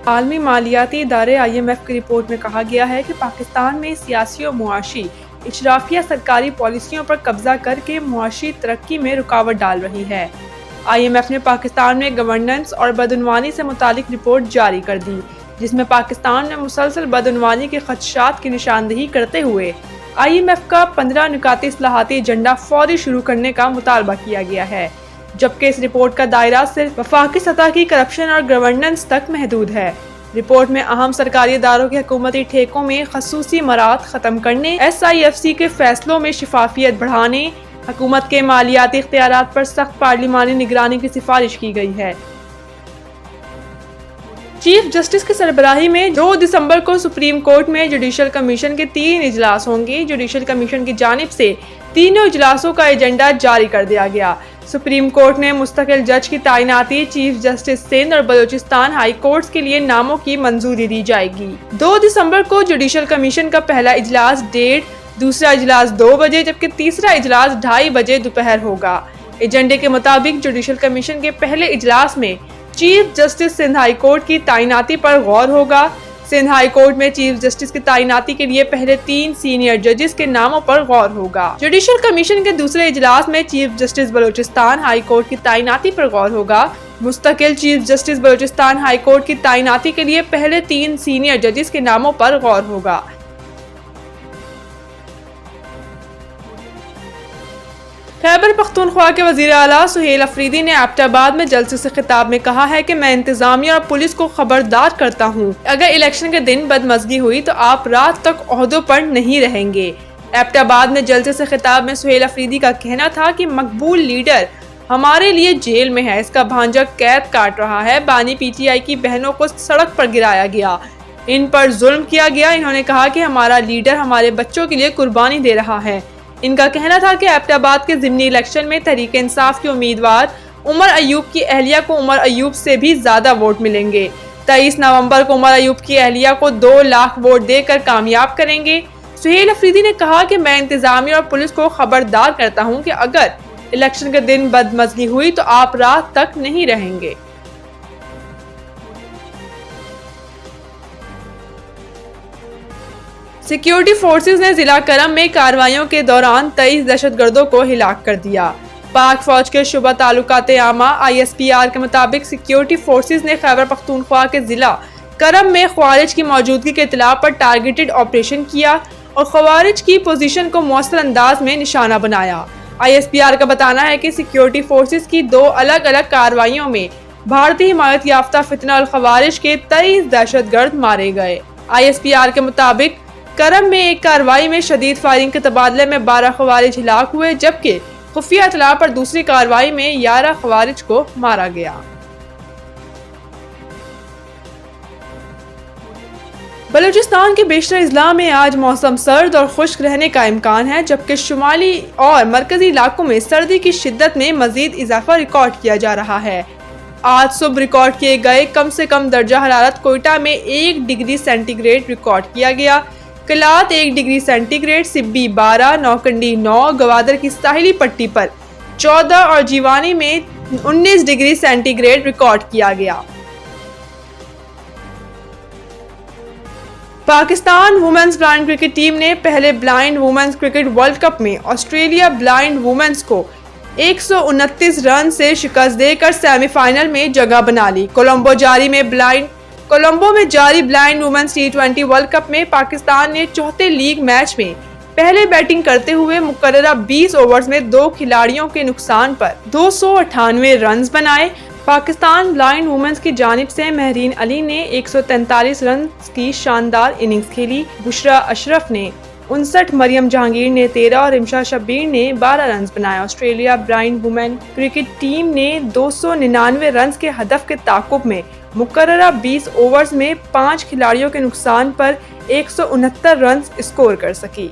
आलमी मालियाती इदारे IMF की रिपोर्ट में कहा गया है कि पाकिस्तान में सियासी और मुआशी इशराफिया सरकारी पॉलिसियों पर कब्जा करके मुआशी तरक्की में रुकावट डाल रही है। IMF ने पाकिस्तान में गवर्नेंस और बदउनवानी से मुतालिक रिपोर्ट जारी कर दी, जिसमें पाकिस्तान में मुसलसल बदउनवानी के खदशात की निशानदेही करते हुए IMF का 15 नुकाती इस्लाहाती एजेंडा फौरी शुरू करने का मुतालबा किया गया है, जबकि इस रिपोर्ट का दायरा सिर्फ वफाकी सतह की करप्शन और गवर्नेंस तक महदूद है। रिपोर्ट में अहम सरकारी इदारों के हुकूमती ठेकों में खसूसी मरात खत्म करने, SIFC के फैसलों में शफाफियत बढ़ाने, हुकूमत के मालियाती इख्तियारात पर सख्त पार्लिमानी निगरानी की सिफारिश की गई है। चीफ जस्टिस की सरबराही में 2 दिसंबर को सुप्रीम कोर्ट में जुडिशल कमीशन के 3 इजलास होंगे। जुडिशल कमीशन की जानिब से तीनों इजलासों का एजेंडा जारी कर दिया गया। सुप्रीम कोर्ट ने मुस्तकिल जज की तैनाती चीफ जस्टिस सिंध और बलूचिस्तान हाई कोर्ट्स के लिए नामों की मंजूरी दी जाएगी। 2 दिसंबर को जुडिशल कमीशन का पहला इजलास 1:30, दूसरा इजलास 2 बजे जबकि तीसरा इजलास 2:30 बजे दोपहर होगा। एजेंडे के मुताबिक जुडिशल कमीशन के पहले इजलास में chief justice Sindh high court की तैनाती पर गौर होगा। सिंध हाई कोर्ट में चीफ जस्टिस की तैनाती के लिए पहले 3 सीनियर जजेस के नामों पर गौर होगा। जुडिशल कमीशन के दूसरे इजलास में chief justice Balochistan high court की तैनाती पर गौर होगा। मुस्तकिल chief justice Balochistan high court की तैनाती के लिए पहले 3 सीनियर जजेस के नामों पर गौर होगा। खैबर पख्तूनख्वा के वज़ीर आला सुहेल अफरीदी ने एबटाबाद में जलसे से खिताब में कहा है कि मैं इंतजामिया और पुलिस को खबरदार करता हूँ, अगर इलेक्शन के दिन बदमज़गी हुई तो आप रात तक ओहदों पर नहीं रहेंगे। एबटाबाद में जलसे से खिताब में सुहेल अफरीदी का कहना था कि मकबूल लीडर हमारे लिए जेल में है, इसका भांजा कैद काट रहा है। बानी PTI की बहनों को सड़क पर गिराया गया, इन पर जुल्म किया गया। इन्होंने कहा कि हमारा लीडर हमारे बच्चों के लिए कुर्बानी दे रहा है। इनका कहना था कि एबटाबाद के ज़िमनी इलेक्शन में तहरीक इंसाफ के उम्मीदवार उमर अयूब की अहलिया को उमर अयूब से भी ज्यादा वोट मिलेंगे। 23 नवंबर को उमर अयूब की अहलिया को 2 लाख वोट देकर कामयाब करेंगे। सुहेल अफरीदी ने कहा कि मैं इंतजामिया और पुलिस को खबरदार करता हूं कि अगर इलेक्शन के दिन बदमज़गी हुई तो आप रात तक नहीं रहेंगे। सिक्योरिटी फोर्सेस ने जिला करम में कार्रवाइयों के दौरान 23 दहशतगर्दों को हिलाक कर दिया। पाक फौज के शुबा तालुकात आमा ISPR के मुताबिक सिक्योरिटी फोर्सेस ने खैबर पख्तूनख्वा के जिला करम में ख्वारिज की मौजूदगी के इत्तला पर टारगेटेड ऑपरेशन किया और ख्वारिज की पोजीशन को मौसर अंदाज में निशाना बनाया। ISPR का बताना है कि सिक्योरिटी फोर्सेस की 2 अलग अलग कार्रवाइयों में भारतीय हिमायत याफ्ता फितना अल ख्वारिज के 23 दहशतगर्द मारे गए। ISPR के मुताबिक करम में एक कार्रवाई में शदीद फायरिंग के तबादले में 12 ख्वारिज हिलाक हुए, जबकि खुफिया इत्तला पर दूसरी कार्रवाई में 11 ख्वारिज को मारा गया। बलूचिस्तान के बेशतर अजला में आज मौसम सर्द और खुश्क रहने का इम्कान है, जबकि शुमाली और मरकजी इलाकों में सर्दी की शिद्दत में मजीद इजाफा रिकॉर्ड किया जा रहा है। आज सुबह रिकॉर्ड किए गए कम से कम दर्जा हरारत कोयटा में 1 डिग्री सेंटीग्रेड रिकॉर्ड किया गया। किलात 1 डिग्री सेंटीग्रेड, सिब्बी 12, नौकंडी 9, गवादर की साहिली पट्टी पर 14 और जीवानी में 19 डिग्री सेंटीग्रेड रिकॉर्ड किया गया। Pakistan women's blind cricket team ने पहले blind women's cricket world cup में ऑस्ट्रेलिया ब्लाइंड वुमेन्स को 129 रन से शिकस्त देकर सेमीफाइनल में जगह बना ली। कोलंबो में जारी blind women's T20 world cup में पाकिस्तान ने चौथे लीग मैच में पहले बैटिंग करते हुए मुकर्ररा 20 ओवर्स में 2 खिलाड़ियों के नुकसान पर 298 रन बनाए। पाकिस्तान ब्लाइंड वुमेन्स की जानिब से महरीन अली ने 143 रन की शानदार इनिंग्स खेली। बुशरा अशरफ ने 59, मरियम जहांगीर ने 13 और इमशा शब्बीर ने 12 रन बनाए। Australia blind women cricket team ने 299 रन के हदफ के ताकुब में मुकर्ररा 20 ओवर्स में 5 खिलाड़ियों के नुकसान पर 169 रन स्कोर कर सकी।